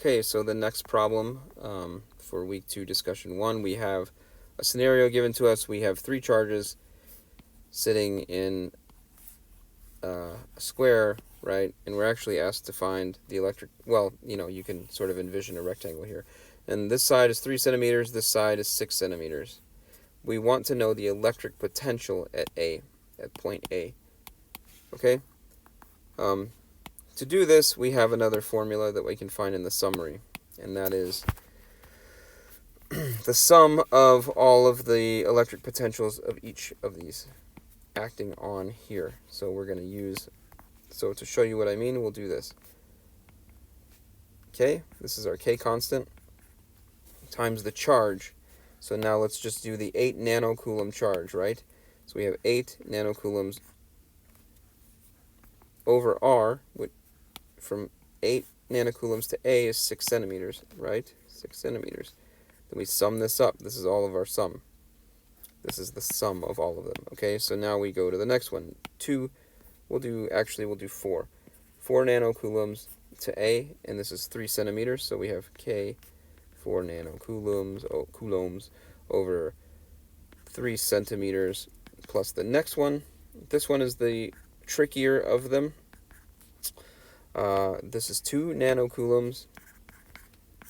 Okay, so the next problem for week 2 discussion 1, we have a scenario given to us. We have 3 charges sitting in a square, right? And we're actually asked to find the electric, well, you can sort of envision a rectangle here. And this side is 3 centimeters, this side is 6 centimeters. We want to know the electric potential at A, at point A. Okay? To do this, we have another formula that we can find in the summary, and that is the sum of all of the electric potentials of each of these acting on here. So we're going to use, so to show you what I mean, we'll do this. Okay, this is our K constant times the charge. So now let's just do the 8 nanocoulomb charge, right? So we have 8 nanocoulombs over R, which from 8 nanocoulombs to A is 6 centimeters, right? 6 centimeters. Then we sum this up. This is all of our sum. This is the sum of all of them. Okay, so now we go to the next one. 2, we'll do 4. 4 nanocoulombs to A, and this is 3 centimeters, so we have K 4 nanocoulombs over 3 centimeters plus the next one. This one is the trickier of them. This is 2 nanocoulombs,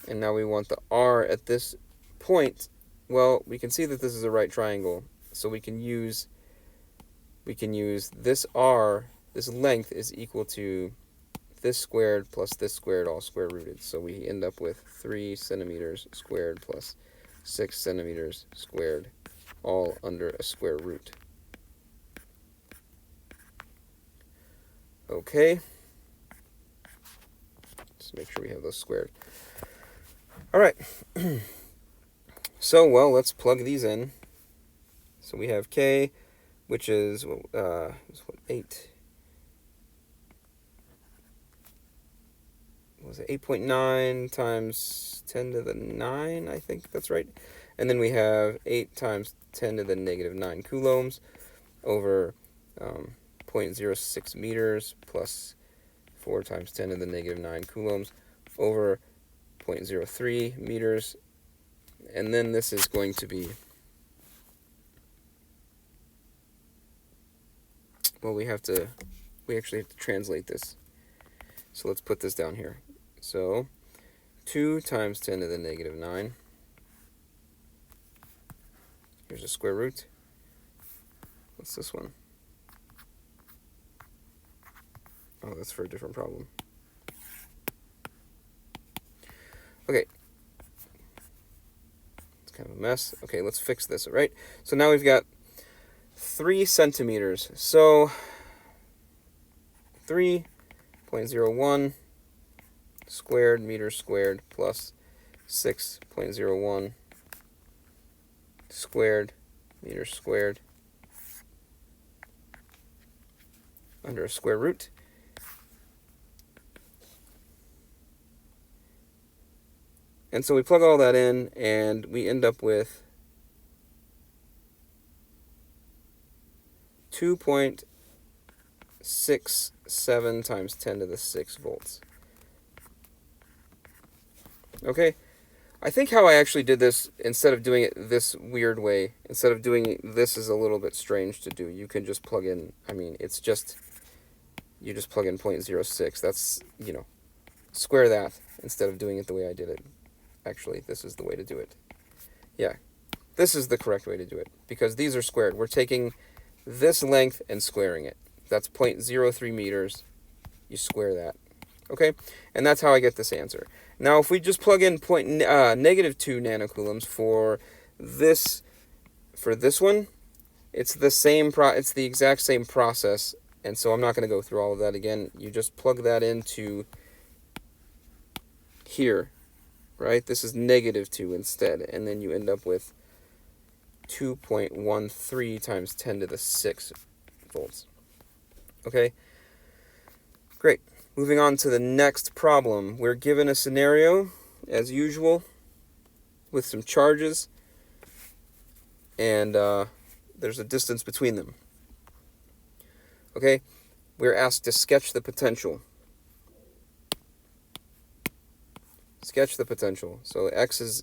and now we want the R at this point. Well, we can see that this is a right triangle, so we can use this R, this length is equal to this squared plus this squared, all square rooted. So we end up with 3 centimeters squared plus 6 centimeters squared, all under a square root. Okay. Just make sure we have those squared. All right. So, well, let's plug these in. So we have K, which is 8. Was it 8.9 times 10 to the 9? I think that's right. And then we have 8 times 10 to the negative 9 coulombs over 0.06 meters plus 4 times 10 to the negative 9 coulombs over 0.03 meters. And then this is going to be, well, we actually have to translate this. So let's put this down here. So 2 times 10 to the negative 9. Here's a square root. What's this one? Oh, that's for a different problem. Okay. It's kind of a mess. Okay, let's fix this, all right? So now we've got 3 centimeters. So 3.01 squared meters squared plus 6.01 squared meters squared under a square root. And so we plug all that in, and we end up with 2.67 times 10 to the 6 volts. Okay, I think how I actually did this, instead of doing it this weird way, instead of doing this is a little bit strange to do. You can just plug in, it's just, you just plug in 0.06. That's, square that instead of doing it the way I did it. Actually, this is the way to do it. Yeah, this is the correct way to do it, because these are squared. We're taking this length and squaring it. That's 0.03 meters. You square that. Okay, and that's how I get this answer. Now, if we just plug in negative 2 nanocoulombs for this one, it's the exact same process, and so I'm not going to go through all of that again. You just plug that into here, right? This is negative 2 instead, and then you end up with 2.13 times 10 to the 6 volts. Okay, great. Moving on to the next problem. We're given a scenario, as usual, with some charges, and there's a distance between them. Okay, we're asked to sketch the potential. Sketch the potential. So X is